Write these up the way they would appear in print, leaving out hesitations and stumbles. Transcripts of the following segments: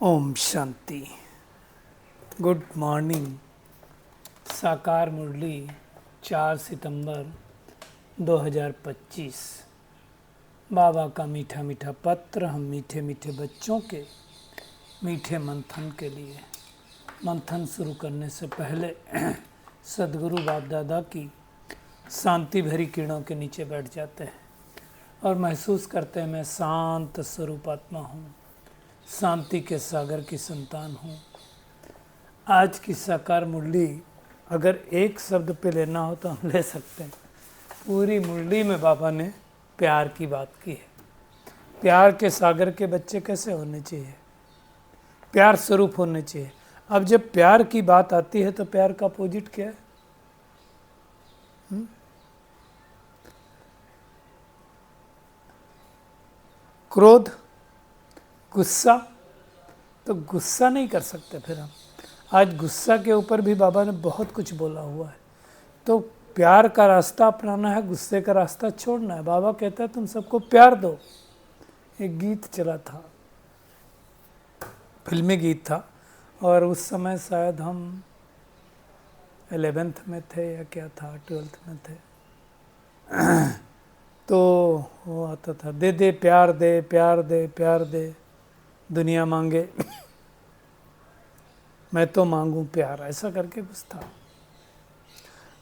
Om Shanti. Good morning. साकार मुरली 4 सितंबर 2025। बाबा का मीठा मीठा पत्र हम मीठे मीठे बच्चों के मीठे मंथन के लिए। मंथन शुरू करने से पहले सदगुरु बाप दादा की शांति भरी किरणों के नीचे बैठ जाते हैं और महसूस करते हैं मैं शांत स्वरूप आत्मा हूँ, शांति के सागर की संतान हूँ। आज की साकार मुरली अगर एक शब्द पे लेना हो तो हम ले सकते हैं। पूरी मुरली में बाबा ने प्यार की बात की है। प्यार के सागर के बच्चे कैसे होने चाहिए, प्यार स्वरूप होने चाहिए। अब जब प्यार की बात आती है तो प्यार का अपोजिट क्या है? क्रोध, गुस्सा। तो गुस्सा नहीं कर सकते फिर हम। आज गुस्सा के ऊपर भी बाबा ने बहुत कुछ बोला हुआ है। तो प्यार का रास्ता अपनाना है, गुस्से का रास्ता छोड़ना है। बाबा कहता है तुम सबको प्यार दो। एक गीत चला था, फिल्मी गीत था, और उस समय शायद हम 11th में थे या क्या था, 12th में थे। तो वो आता था, दे दे प्यार दे, प्यार दे, प्यार दे, दुनिया मांगे मैं तो मांगूं प्यार, ऐसा करके कुछ था।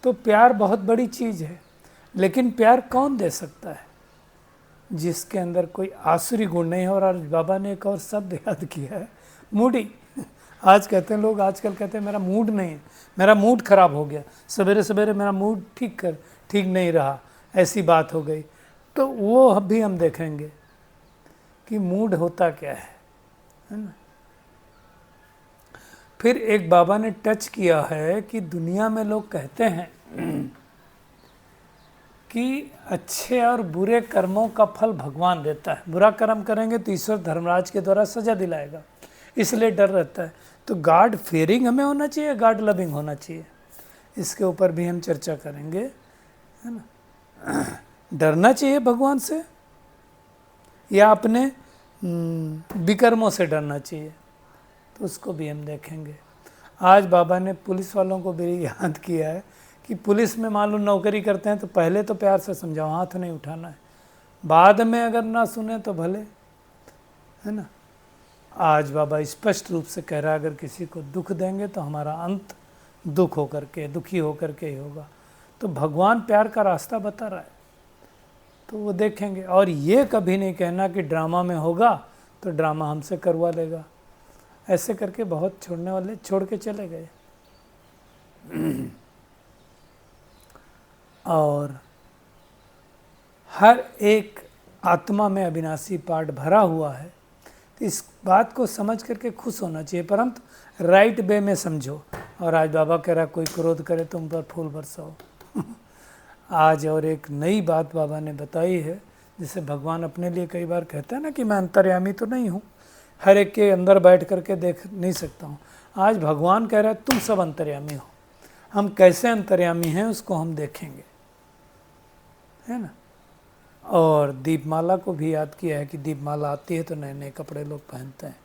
तो प्यार बहुत बड़ी चीज़ है, लेकिन प्यार कौन दे सकता है? जिसके अंदर कोई आसुरी गुण नहीं है। और आज बाबा ने एक और शब्द याद किया है, मूडी। आज कहते हैं लोग, आजकल कहते हैं मेरा मूड नहीं है, मेरा मूड खराब हो गया, सवेरे सवेरे मेरा मूड ठीक नहीं रहा, ऐसी बात हो गई। तो वो अभी हम देखेंगे कि मूड होता क्या है ना। फिर एक बाबा ने टच किया है कि दुनिया में लोग कहते हैं कि अच्छे और बुरे कर्मों का फल भगवान देता है। बुरा कर्म करेंगे तो ईश्वर धर्मराज के द्वारा सजा दिलाएगा, इसलिए डर रहता है। तो गॉड फेयरिंग हमें होना चाहिए, गॉड लविंग होना चाहिए। इसके ऊपर भी हम चर्चा करेंगे, है ना। डरना चाहिए भगवान से या अपने विकर्मों से डरना चाहिए, तो उसको भी हम देखेंगे। आज बाबा ने पुलिस वालों को भी याद किया है कि पुलिस में मान लो नौकरी करते हैं तो पहले तो प्यार से समझाओ, हाथ नहीं उठाना है। बाद में अगर ना सुने तो भले, है ना। आज बाबा स्पष्ट रूप से कह रहा है अगर किसी को दुख देंगे तो हमारा अंत दुख होकर के, दुखी होकर के ही होगा। तो भगवान प्यार का रास्ता बता रहा है, तो वो देखेंगे। और ये कभी नहीं कहना कि ड्रामा में होगा तो ड्रामा हमसे करवा लेगा। ऐसे करके बहुत छोड़ने वाले छोड़ के चले गए। और हर एक आत्मा में अविनाशी पार्ट भरा हुआ है, तो इस बात को समझ करके खुश होना चाहिए, परंतु राइट वे में समझो। और आज बाबा कह रहा कोई क्रोध करे तुम पर फूल बरसाओ। आज और एक नई बात बाबा ने बताई है, जिसे भगवान अपने लिए कई बार कहते हैं ना कि मैं अंतर्यामी तो नहीं हूँ, हर एक के अंदर बैठ करके देख नहीं सकता हूँ। आज भगवान कह रहा है तुम सब अंतर्यामी हो। हम कैसे अंतर्यामी हैं उसको हम देखेंगे, है ना। और दीपमाला को भी याद किया है कि दीपमाला आती है तो नए नए कपड़े लोग पहनते हैं।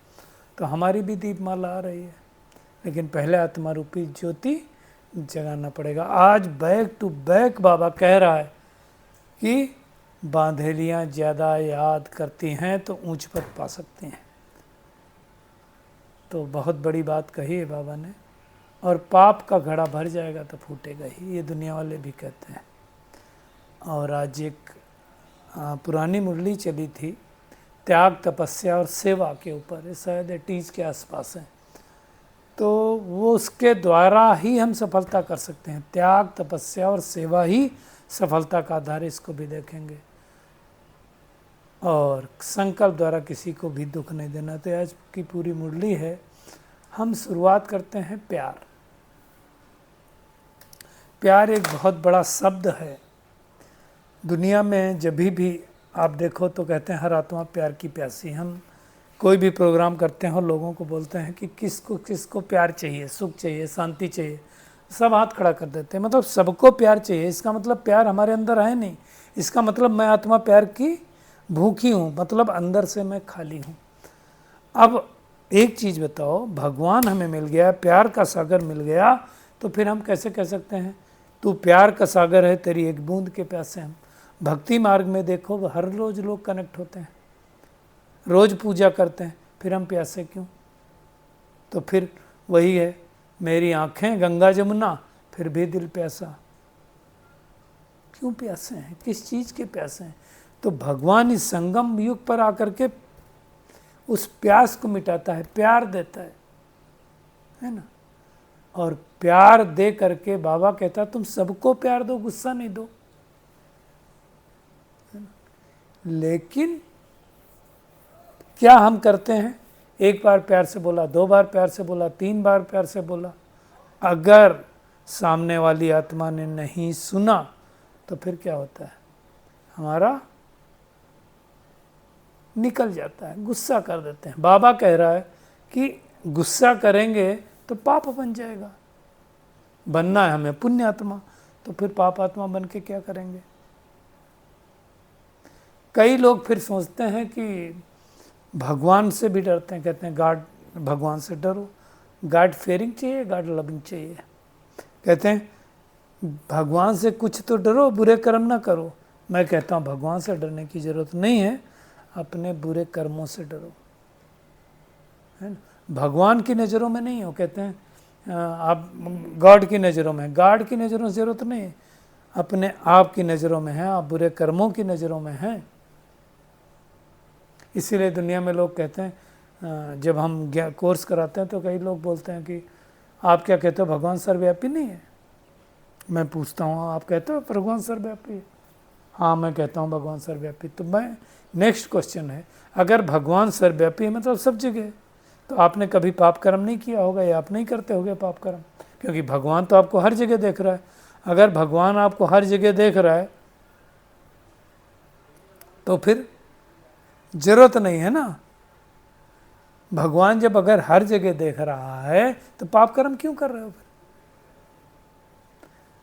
तो हमारी भी दीपमाला आ रही है, लेकिन पहले आत्मा रूपी ज्योति जगाना पड़ेगा। आज बैक टू बैक बाबा कह रहा है कि बांधेलियाँ ज़्यादा याद करती हैं तो ऊंच पद पा सकती हैं। तो बहुत बड़ी बात कही है बाबा ने। और पाप का घड़ा भर जाएगा तो फूटेगा ही, ये दुनिया वाले भी कहते हैं। और आज एक पुरानी मुरली चली थी त्याग, तपस्या और सेवा के ऊपर, शायद 80s के आसपास है। तो वो उसके द्वारा ही हम सफलता कर सकते हैं। त्याग, तपस्या और सेवा ही सफलता का आधार है, इसको भी देखेंगे। और संकल्प द्वारा किसी को भी दुख नहीं देना। तो आज की पूरी मुरली है। हम शुरुआत करते हैं प्यार। प्यार एक बहुत बड़ा शब्द है। दुनिया में जब भी आप देखो तो कहते हैं हर आत्मा प्यार की प्यासी। हम कोई भी प्रोग्राम करते हैं और लोगों को बोलते हैं कि किसको प्यार चाहिए, सुख चाहिए, शांति चाहिए, सब हाथ खड़ा कर देते हैं। मतलब सबको प्यार चाहिए, इसका मतलब प्यार हमारे अंदर है नहीं। इसका मतलब मैं आत्मा प्यार की भूखी हूँ, मतलब अंदर से मैं खाली हूँ। अब एक चीज़ बताओ, भगवान हमें मिल गया, प्यार का सागर मिल गया, तो फिर हम कैसे कह सकते हैं तू प्यार का सागर है, तेरी एक बूंद के प्यासे हम। भक्ति मार्ग में देखो हर रोज लोग कनेक्ट होते हैं, रोज पूजा करते हैं, फिर हम प्यासे क्यों? तो फिर वही है, मेरी आंखें गंगा जमुना फिर भी दिल प्यासा। क्यों प्यासे हैं? किस चीज़ के प्यासे हैं? तो भगवान इस संगम युग पर आकर के उस प्यास को मिटाता है, प्यार देता है ना। और प्यार दे करके बाबा कहता है तुम सबको प्यार दो, गुस्सा नहीं दो। लेकिन क्या हम करते हैं? एक बार प्यार से बोला, 2 बार प्यार से बोला, 3 बार प्यार से बोला, अगर सामने वाली आत्मा ने नहीं सुना तो फिर क्या होता है? हमारा निकल जाता है, गुस्सा कर देते हैं। बाबा कह रहा है कि गुस्सा करेंगे तो पाप बन जाएगा, बनना है हमें पुण्य आत्मा, तो फिर पाप आत्मा बन के क्या करेंगे? कई लोग फिर सोचते हैं कि भगवान से भी डरते हैं, कहते हैं गॉड, भगवान से डरो, गॉड फेयरिंग चाहिए, गॉड लविंग चाहिए। कहते हैं भगवान से कुछ तो डरो, बुरे कर्म ना करो। मैं कहता हूँ भगवान से डरने की जरूरत नहीं है, अपने बुरे कर्मों से डरो, है ना। भगवान की नज़रों में नहीं हो, कहते हैं आप गॉड की नज़रों में, गॉड की नज़रों से ज़रूरत नहीं है, अपने आप की नज़रों में है, आप बुरे कर्मों की नज़रों में हैं। इसीलिए दुनिया में लोग कहते हैं, जब हम कोर्स कराते हैं तो कई लोग बोलते हैं कि आप क्या कहते हो, भगवान सर्वव्यापी नहीं है? मैं पूछता हूँ आप कहते हो भगवान सर्वव्यापी है? हाँ मैं कहता हूँ भगवान सर्वव्यापी। तो मैं नेक्स्ट क्वेश्चन है, अगर भगवान सर्वव्यापी है मतलब सब जगह, तो आपने कभी पाप कर्म नहीं किया होगा या आप नहीं करते होगे पाप कर्म, क्योंकि भगवान तो आपको हर जगह देख रहा है। अगर भगवान आपको हर जगह देख रहा है तो फिर जरूरत नहीं है ना। भगवान जब अगर हर जगह देख रहा है तो पाप कर्म क्यों कर रहे हो? फिर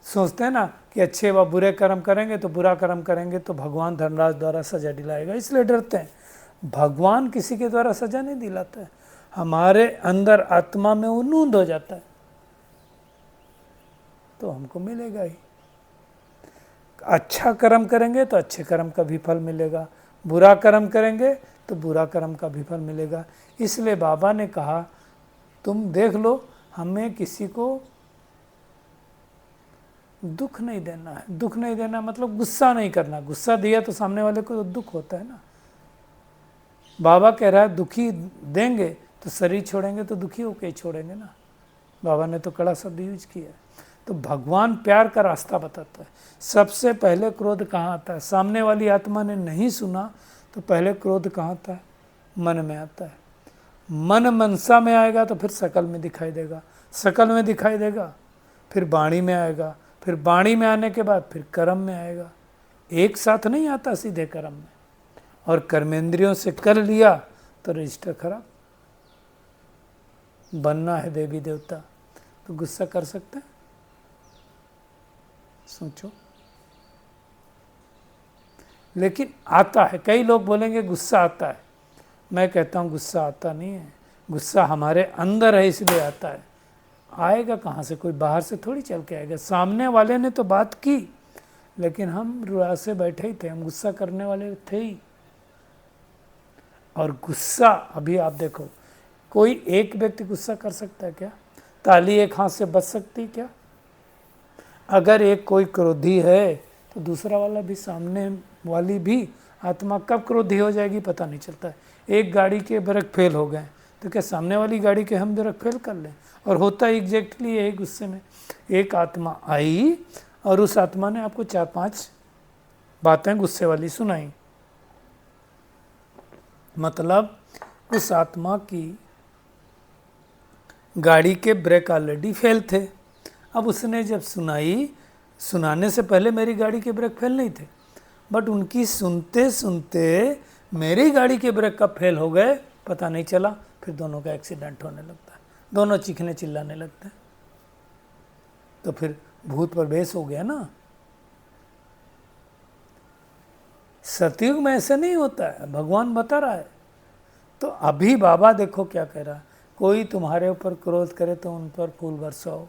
सोचते हैं ना कि अच्छे व बुरे कर्म करेंगे तो बुरा कर्म करेंगे तो भगवान धर्मराज द्वारा सजा दिलाएगा, इसलिए डरते हैं। भगवान किसी के द्वारा सजा नहीं दिलाता है, हमारे अंदर आत्मा में वो नूंद हो जाता है, तो हमको मिलेगा ही। अच्छा कर्म करेंगे तो अच्छे कर्म का भी फल मिलेगा, बुरा कर्म करेंगे तो बुरा कर्म का भी फल मिलेगा। इसलिए बाबा ने कहा तुम देख लो, हमें किसी को दुख नहीं देना है। दुख नहीं देना मतलब गुस्सा नहीं करना, गुस्सा दिया तो सामने वाले को तो दुख होता है ना। बाबा कह रहा है दुखी देंगे तो शरीर छोड़ेंगे तो दुखी होकर ही छोड़ेंगे ना। बाबा ने तो कड़ा शब्द यूज किया है। तो भगवान प्यार का रास्ता बताता है। सबसे पहले क्रोध कहाँ आता है? सामने वाली आत्मा ने नहीं सुना तो पहले क्रोध कहाँ आता है? मन में आता है। मन मनसा में आएगा तो फिर शकल में दिखाई देगा, शकल में दिखाई देगा फिर वाणी में आएगा, फिर वाणी में आने के बाद फिर कर्म में आएगा। एक साथ नहीं आता सीधे कर्म में। और कर्मेंद्रियों से कर लिया तो रजिस्टर खराब। बनना है देवी देवता तो गुस्सा कर सकते हैं? सोचो। लेकिन आता है। कई लोग बोलेंगे गुस्सा आता है, मैं कहता हूँ गुस्सा आता नहीं है, गुस्सा हमारे अंदर है इसलिए आता है। आएगा कहाँ से? कोई बाहर से थोड़ी चल के आएगा। सामने वाले ने तो बात की लेकिन हम रुआ से बैठे ही थे, हम गुस्सा करने वाले थे ही। और गुस्सा, अभी आप देखो, कोई एक व्यक्ति गुस्सा कर सकता है क्या? ताली एक हाथ से बच सकती क्या? अगर एक कोई क्रोधी है तो दूसरा वाला भी, सामने वाली भी आत्मा कब क्रोधी हो जाएगी पता नहीं चलता है। एक गाड़ी के ब्रेक फेल हो गए तो क्या सामने वाली गाड़ी के हम ब्रेक फेल कर लें? और होता एग्जैक्टली यही गुस्से में। एक आत्मा आई और उस आत्मा ने आपको 4-5 बातें गुस्से वाली सुनाई, मतलब उस आत्मा की गाड़ी के ब्रेक ऑलरेडी फेल थे। अब उसने जब सुनाई, सुनाने से पहले मेरी गाड़ी के ब्रेक फेल नहीं थे, बट उनकी सुनते सुनते मेरी गाड़ी के ब्रेक कब फेल हो गए पता नहीं चला। फिर दोनों का एक्सीडेंट होने लगता है, दोनों चीखने चिल्लाने लगते हैं। तो फिर भूत प्रवेश हो गया ना। सतयुग में ऐसे नहीं होता है, भगवान बता रहा है। तो अभी बाबा देखो क्या कह रहा है, कोई तुम्हारे ऊपर क्रोध करे तो उन पर फूल बरसाओ,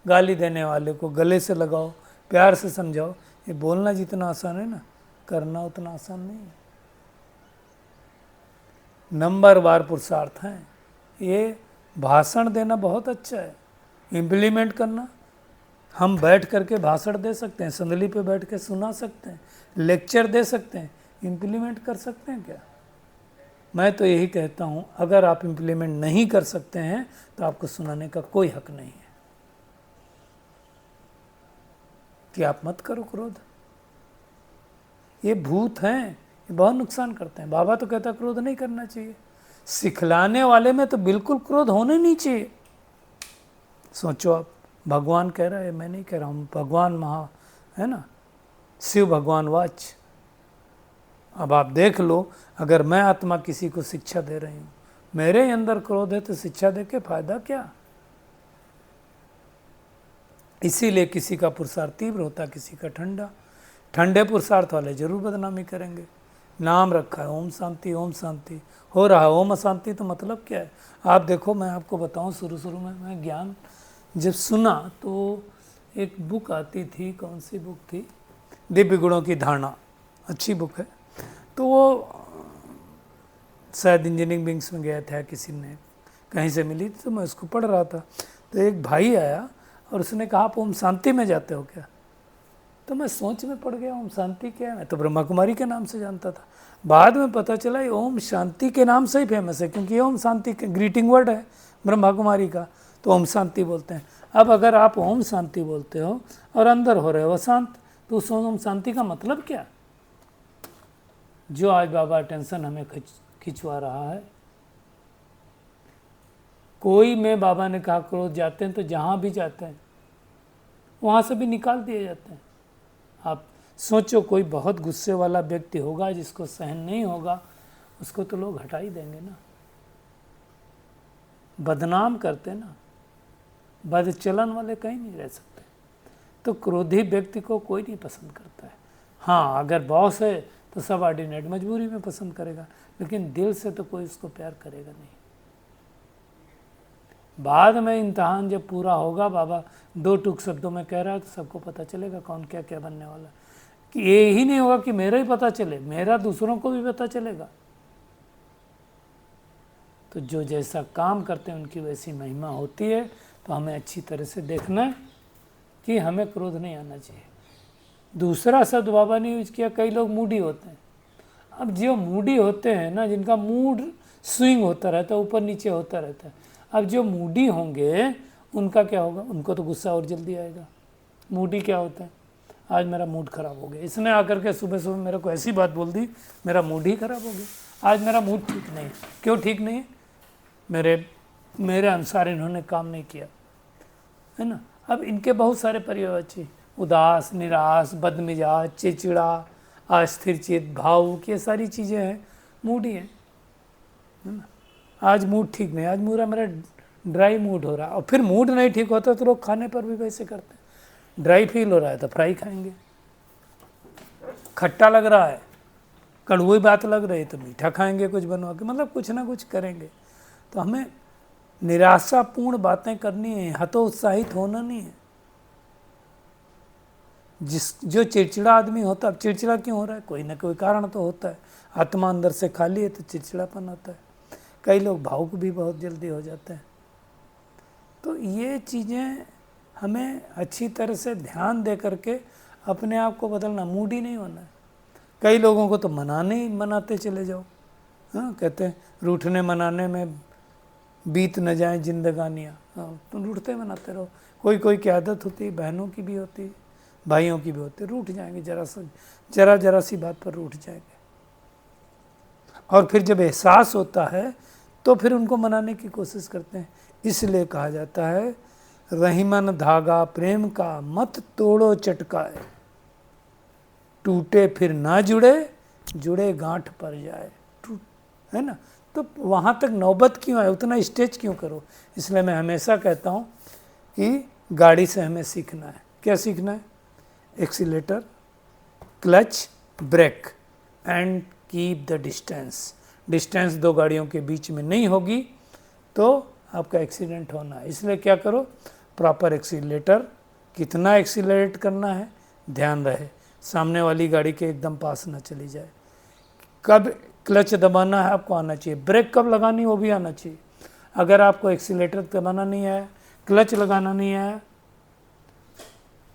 गाली देने वाले को गले से लगाओ, प्यार से समझाओ। ये बोलना जितना आसान है ना, करना उतना आसान नहीं है। नंबरवार पुरुषार्थ हैं ये। भाषण देना बहुत अच्छा है, इम्प्लीमेंट करना, हम बैठ करके भाषण दे सकते हैं, संदली पे बैठ के सुना सकते हैं, लेक्चर दे सकते हैं, इम्प्लीमेंट कर सकते हैं क्या? मैं तो यही कहता हूँ, अगर आप इम्प्लीमेंट नहीं कर सकते हैं तो आपको सुनाने का कोई हक नहीं है कि आप मत करो क्रोध। ये भूत हैं, ये बहुत नुकसान करते हैं। बाबा तो कहता क्रोध नहीं करना चाहिए, सिखलाने वाले में तो बिल्कुल क्रोध होने नहीं चाहिए। सोचो आप, भगवान कह रहा है, मैं नहीं कह रहा हूँ, भगवान महा है ना, शिव भगवान वाच। अब आप देख लो, अगर मैं आत्मा किसी को शिक्षा दे रही हूँ, मेरे अंदर क्रोध है तो शिक्षा दे के फायदा क्या? इसीलिए किसी का पुरुषार्थ तीव्र होता, किसी का ठंडा। ठंडे पुरुषार्थ वाले जरूर बदनामी करेंगे। नाम रखा है ओम शांति, ओम शांति हो रहा है, ओम अशांति तो मतलब क्या है? आप देखो, मैं आपको बताऊं, शुरू में मैं ज्ञान जब सुना तो एक बुक आती थी, कौन सी बुक थी, दिव्य गुणों की धारणा, अच्छी बुक है। तो वो शायद इंजीनियरिंग विंग्स में गया था, किसी ने कहीं से मिली थी, तो मैं उसको पढ़ रहा था। तो एक भाई आया और उसने कहा आप ओम शांति में जाते हो क्या? तो मैं सोच में पड़ गया, ओम शांति क्या है? मैं तो ब्रह्मा कुमारी के नाम से जानता था। बाद में पता चला ये ओम शांति के नाम से ही फेमस है, क्योंकि ओम शांति के ग्रीटिंग वर्ड है ब्रह्मा कुमारी का, तो ओम शांति बोलते हैं। अब अगर आप ओम शांति बोलते हो और अंदर हो रहे हो अशांत, तो उस ओम शांति का मतलब क्या? जो आज बाबा टेंशन हमें खिंचवा रहा है, कोई में बाबा ने कहा क्रोध जाते हैं तो जहाँ भी जाते हैं वहाँ से भी निकाल दिए जाते हैं। आप सोचो, कोई बहुत गुस्से वाला व्यक्ति होगा जिसको सहन नहीं होगा, उसको तो लोग हटा ही देंगे ना, बदनाम करते ना, बदचलन वाले कहीं नहीं रह सकते। तो क्रोधी व्यक्ति को कोई नहीं पसंद करता है। हाँ, अगर बॉस है तो सबऑर्डिनेट मजबूरी में पसंद करेगा, लेकिन दिल से तो कोई उसको प्यार करेगा नहीं। बाद में इम्तहान जब पूरा होगा, बाबा दो टूक शब्दों में कह रहा है, तो सबको पता चलेगा कौन क्या क्या बनने वाला है। कि ये ही नहीं होगा कि मेरा ही पता चले, मेरा दूसरों को भी पता चलेगा। तो जो जैसा काम करते हैं उनकी वैसी महिमा होती है। तो हमें अच्छी तरह से देखना है कि हमें क्रोध नहीं आना चाहिए। दूसरा शब्द बाबा ने यूज किया, कई लोग मूडी होते हैं। अब जो मूडी होते हैं ना, जिनका मूड स्विंग होता रहता है, ऊपर नीचे होता रहता है, अब जो मूडी होंगे उनका क्या होगा? उनको तो गुस्सा और जल्दी आएगा। मूडी क्या होता है? आज मेरा मूड ख़राब हो गया, इसने आकर के सुबह सुबह मेरे को ऐसी बात बोल दी, मेरा मूड ही ख़राब हो गया। आज मेरा मूड ठीक नहीं है। क्यों ठीक नहीं है? मेरे अनुसार इन्होंने काम नहीं किया, है ना। अब इनके बहुत सारे पर्यायवाची, उदास, निराश, बदमिजाज, चिड़चिड़ा, अस्थिर चित्त, भावुक, ये सारी चीज़ें हैं, मूड ही है ना। आज मूड ठीक नहीं, आज मेरा ड्राई मूड हो रहा है। और फिर मूड नहीं ठीक होता तो लोग खाने पर भी वैसे करते हैं। ड्राई फील हो रहा है तो फ्राई खाएंगे, खट्टा लग रहा है, कड़वी बात लग रही है तो मीठा खाएंगे कुछ बनवा के, मतलब कुछ ना कुछ करेंगे। तो हमें निराशापूर्ण बातें करनी है, हतोत्साहित होना नहीं है। जो चिड़चिड़ा आदमी होता है, अब चिड़चिड़ा क्यों हो रहा है? कोई ना कोई कारण तो होता है। आत्मा अंदर से खाली है तो चिड़चिड़ापन होता है। कई लोग भावुक भी बहुत जल्दी हो जाते हैं। तो ये चीज़ें हमें अच्छी तरह से ध्यान दे करके अपने आप को बदलना, मूडी नहीं होना है। कई लोगों को तो मनाते चले जाओ, हाँ, कहते हैं रूठने मनाने में बीत न जाए जिंदगानियाँ, हाँ, तो रूठते मनाते रहो। कोई की आदत होती है, बहनों की भी होती है, भाइयों की भी होती है, रूठ जाएंगे जरा सी बात पर रूठ जाएंगे। और फिर जब एहसास होता है तो फिर उनको मनाने की कोशिश करते हैं। इसलिए कहा जाता है, रहीमन धागा प्रेम का मत तोड़ो चटकाए, टूटे फिर ना जुड़े गांठ पर जाए, है ना। तो वहाँ तक नौबत क्यों आए, उतना स्टेज क्यों करो? इसलिए मैं हमेशा कहता हूँ कि गाड़ी से हमें सीखना है। क्या सीखना है? Accelerator, clutch, brake and keep the distance. Distance दो गाड़ियों के बीच में नहीं होगी तो आपका एक्सीडेंट होना है। इसलिए क्या करो, प्रॉपर एक्सीलरेटर, कितना एक्सीलरेट करना है ध्यान रहे, सामने वाली गाड़ी के एकदम पास ना चली जाए। कब क्लच दबाना है आपको आना चाहिए, ब्रेक कब लगानी वो भी आना चाहिए। अगर आपको एक्सीलरेटर दबाना नहीं है, क्लच लगाना नहीं है,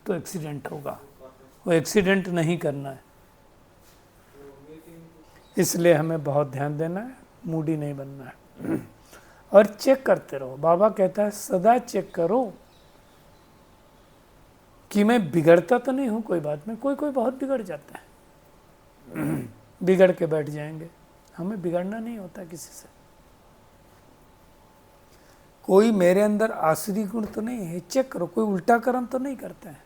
तो एक्सीडेंट होगा। वो एक्सीडेंट नहीं करना है, इसलिए हमें बहुत ध्यान देना है, मूडी नहीं बनना है और चेक करते रहो। बाबा कहता है सदा चेक करो कि मैं बिगड़ता तो नहीं हूँ कोई बात में। कोई कोई बहुत बिगड़ जाता है, बिगड़ के बैठ जाएंगे। हमें बिगड़ना नहीं होता किसी से। कोई मेरे अंदर आसुरी गुण तो नहीं है, चेक करो। कोई उल्टा कर्म तो नहीं करते हैं।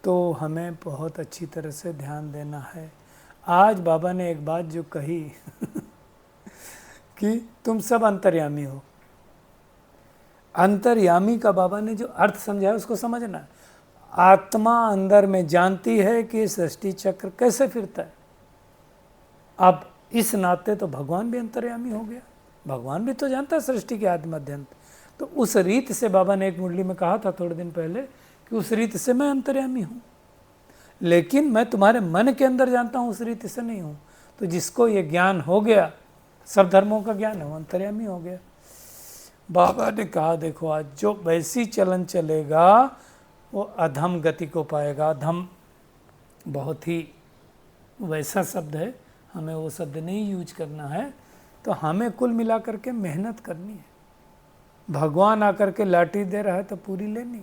तो हमें बहुत अच्छी तरह से ध्यान देना है। आज बाबा ने एक बात जो कही कि तुम सब अंतर्यामी हो। अंतर्यामी का बाबा ने जो अर्थ समझाया उसको समझना। आत्मा अंदर में जानती है कि सृष्टि चक्र कैसे फिरता है। अब इस नाते तो भगवान भी अंतर्यामी हो गया। भगवान भी तो जानता है सृष्टि के आदि मध्य अंत। तो उस रीत से बाबा ने एक मुरली में कहा था थोड़े दिन पहले कि उस रीत से मैं अंतर्यामी हूँ, लेकिन मैं तुम्हारे मन के अंदर जानता हूँ, उस रीत से नहीं हूँ। तो जिसको ये ज्ञान हो गया, सब धर्मों का ज्ञान है, वो अंतर्यामी हो गया। बाबा ने कहा देखो आज जो वैसी चलन चलेगा वो अधम गति को पाएगा। अधम बहुत ही वैसा शब्द है, हमें वो शब्द नहीं यूज करना है। तो हमें कुल मिला करके मेहनत करनी है। भगवान आकर के लाठी दे रहा है तो पूरी लेनी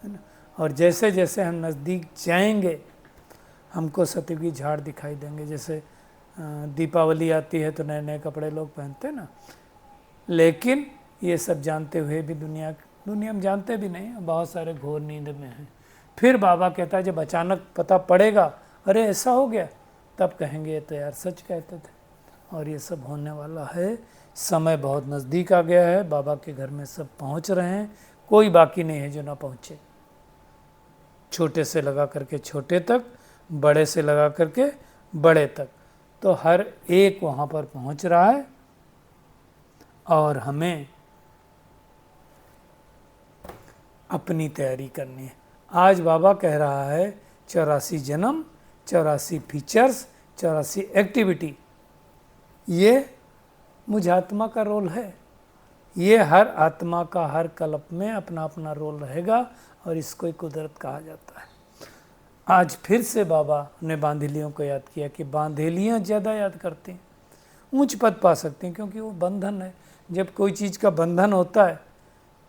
है ना। और जैसे जैसे हम नज़दीक जाएंगे हमको सतयुग की झाड़ दिखाई देंगे। जैसे दीपावली आती है तो नए नए कपड़े लोग पहनते हैं ना, लेकिन ये सब जानते हुए भी दुनिया में जानते भी नहीं, बहुत सारे घोर नींद में हैं। फिर बाबा कहता है जब अचानक पता पड़ेगा अरे ऐसा हो गया, तब कहेंगे ये तो यार सच कहते थे। और ये सब होने वाला है। समय बहुत नज़दीक आ गया है। बाबा के घर में सब पहुंच रहे हैं, कोई बाकी नहीं है जो ना पहुंचे। छोटे से लगा करके छोटे तक, बड़े से लगा करके बड़े तक, तो हर एक वहाँ पर पहुँच रहा है। और हमें अपनी तैयारी करनी है। आज बाबा कह रहा है 84 जन्म, 84 फीचर्स, 84 एक्टिविटी, ये मुझ आत्मा का रोल है। ये हर आत्मा का हर कल्प में अपना अपना रोल रहेगा और इसको ही कुदरत कहा जाता है। आज फिर से बाबा ने बांधेलियों को याद किया कि बांधेलियाँ ज़्यादा याद करती हैं, ऊंच पद पा सकती हैं, क्योंकि वो बंधन है। जब कोई चीज़ का बंधन होता है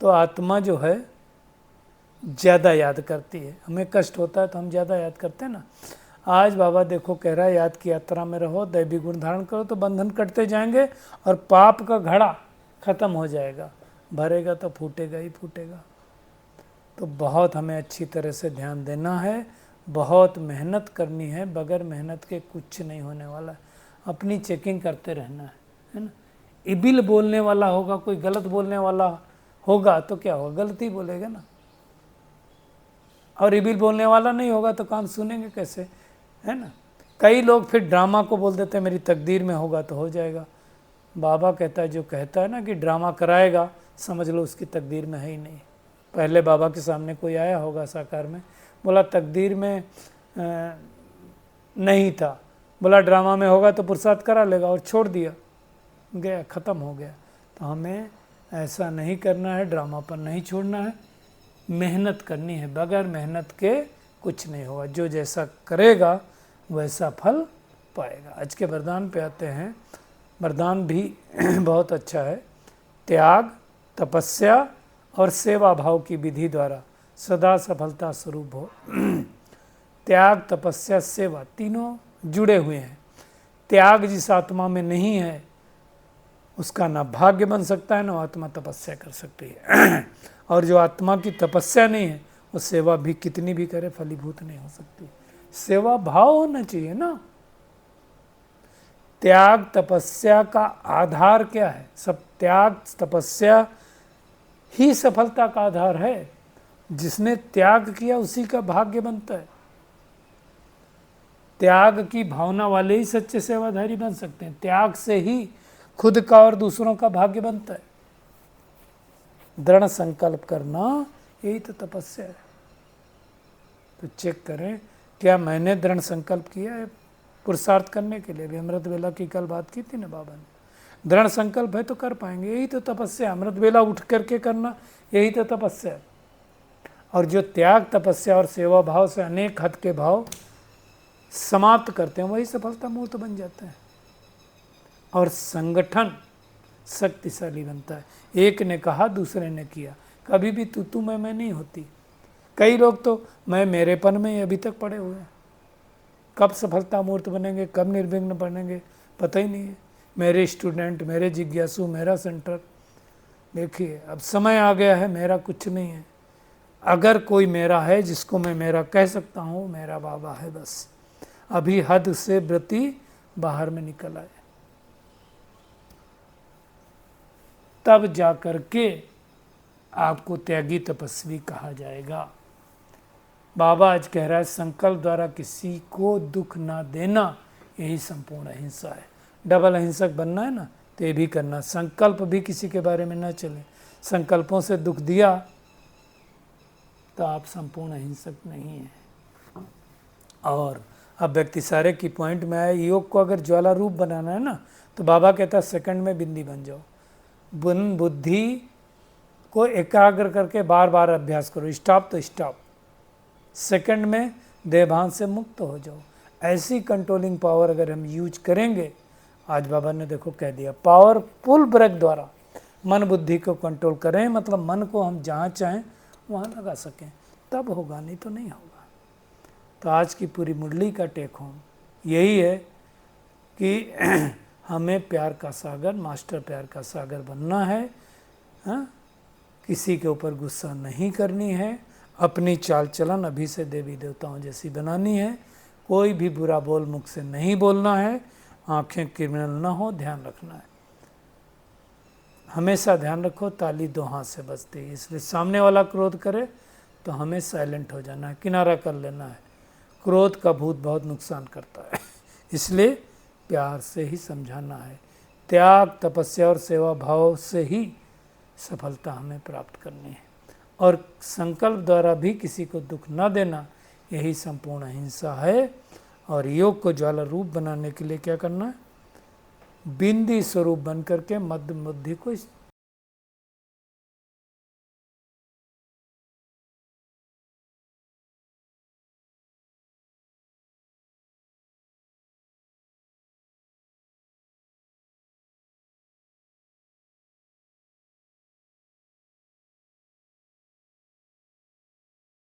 तो आत्मा जो है ज़्यादा याद करती है। हमें कष्ट होता है तो हम ज़्यादा याद करते हैं ना। आज बाबा देखो कह रहा है याद की यात्रा में रहो, दैवी गुण धारण करो तो बंधन कटते जाएंगे और पाप का घड़ा ख़त्म हो जाएगा। भरेगा तो फूटेगा ही फूटेगा। तो बहुत हमें अच्छी तरह से ध्यान देना है, बहुत मेहनत करनी है। बगैर मेहनत के कुछ नहीं होने वाला। अपनी चेकिंग करते रहना है ना। इबिल बोलने वाला होगा, कोई गलत बोलने वाला होगा तो क्या होगा, गलती बोलेगा ना। और इबिल बोलने वाला नहीं होगा तो काम सुनेंगे कैसे, है ना। कई लोग फिर ड्रामा को बोल देते हैं मेरी तकदीर में होगा तो हो जाएगा। बाबा कहता है जो कहता है ना कि ड्रामा कराएगा, समझ लो उसकी तकदीर में है ही नहीं। पहले बाबा के सामने कोई आया होगा साकार में, बोला तकदीर में नहीं था, बोला ड्रामा में होगा तो पुरुषार्थ करा लेगा, और छोड़ दिया, गया, ख़त्म हो गया। तो हमें ऐसा नहीं करना है, ड्रामा पर नहीं छोड़ना है, मेहनत करनी है। बगैर मेहनत के कुछ नहीं होगा। जो जैसा करेगा वैसा फल पाएगा। आज के वरदान पे आते हैं। वरदान भी बहुत अच्छा है। त्याग, तपस्या और सेवा भाव की विधि द्वारा सदा सफलता स्वरूप हो। त्याग, तपस्या, सेवा तीनों जुड़े हुए हैं। त्याग जिस आत्मा में नहीं है उसका ना भाग्य बन सकता है, ना आत्मा तपस्या कर सकती है। और जो आत्मा की तपस्या नहीं है वो सेवा भी कितनी भी करे फलीभूत नहीं हो सकती। सेवा भाव होना चाहिए ना। त्याग तपस्या का आधार क्या है? सब त्याग तपस्या ही सफलता का आधार है। जिसने त्याग किया उसी का भाग्य बनता है। त्याग की भावना वाले ही सच्चे सेवाधारी बन सकते हैं। त्याग से ही खुद का और दूसरों का भाग्य बनता है। दृढ़ संकल्प करना यही तो तपस्या है। तो चेक करें, क्या मैंने दृढ़ संकल्प किया है पुरुषार्थ करने के लिए भी। अमृत वेला की कल बात की थी ना बाबा ने। दृढ़ संकल्प है तो कर पाएंगे, यही तो तपस्या। अमृत वेला उठ करके करना यही तो तपस्या है। और जो त्याग, तपस्या और सेवा भाव से अनेक हद के भाव समाप्त करते हैं, वही सफलता मूर्त बन जाते हैं और संगठन शक्तिशाली बनता है। एक ने कहा, दूसरे ने किया, कभी भी तू मैं नहीं होती। कई लोग तो मैं मेरेपन में ही अभी तक पड़े हुए हैं। कब सफलता मूर्त बनेंगे, कब निर्विघ्न बनेंगे, पता ही नहीं है। मेरे स्टूडेंट, मेरे जिज्ञासु, मेरा सेंटर। देखिए अब समय आ गया है, मेरा कुछ नहीं है। अगर कोई मेरा है जिसको मैं मेरा कह सकता हूँ, मेरा बाबा है बस। अभी हद से वृत्ति बाहर में निकल आए, तब जाकर के आपको त्यागी तपस्वी कहा जाएगा। बाबा आज कह रहा है, संकल्प द्वारा किसी को दुख ना देना यही संपूर्ण अहिंसा है। डबल अहिंसक बनना है ना, तो ये भी करना। संकल्प भी किसी के बारे में ना चले। संकल्पों से दुख दिया तो आप संपूर्ण अहिंसक नहीं हैं। और अब व्यक्ति सारे की पॉइंट में आए, योग को अगर ज्वाला रूप बनाना है ना, तो बाबा कहता है सेकंड में बिंदी बन जाओ। बुद्धि को एकाग्र करके बार बार अभ्यास करो। स्टॉप तो स्टॉप, सेकंड में देहभान से मुक्त हो जाओ। ऐसी कंट्रोलिंग पावर अगर हम यूज करेंगे, आज बाबा ने देखो कह दिया, पावरफुल ब्रेक द्वारा मन बुद्धि को कंट्रोल करें, मतलब मन को हम जहाँ चाहें वहाँ लगा सकें, तब होगा, नहीं तो नहीं होगा। तो आज की पूरी मुरली का टेक होम यही है कि हमें प्यार का सागर, मास्टर प्यार का सागर बनना है। हाँ, किसी के ऊपर गुस्सा नहीं करनी है। अपनी चाल चलन अभी से देवी देवताओं जैसी बनानी है। कोई भी बुरा बोल मुख से नहीं बोलना है। आंखें क्रिमिनल ना हो, ध्यान रखना है। हमेशा ध्यान रखो, ताली दो हाथ से बजती है। इसलिए सामने वाला क्रोध करे तो हमें साइलेंट हो जाना है, किनारा कर लेना है। क्रोध का भूत बहुत नुकसान करता है, इसलिए प्यार से ही समझाना है। त्याग, तपस्या और सेवा भाव से ही सफलता हमें प्राप्त करनी है। और संकल्प द्वारा भी किसी को दुख न देना यही संपूर्ण अहिंसा है। और योग को ज्वाला रूप बनाने के लिए क्या करना है? बिंदी स्वरूप बन करके मध्य बुद्धि को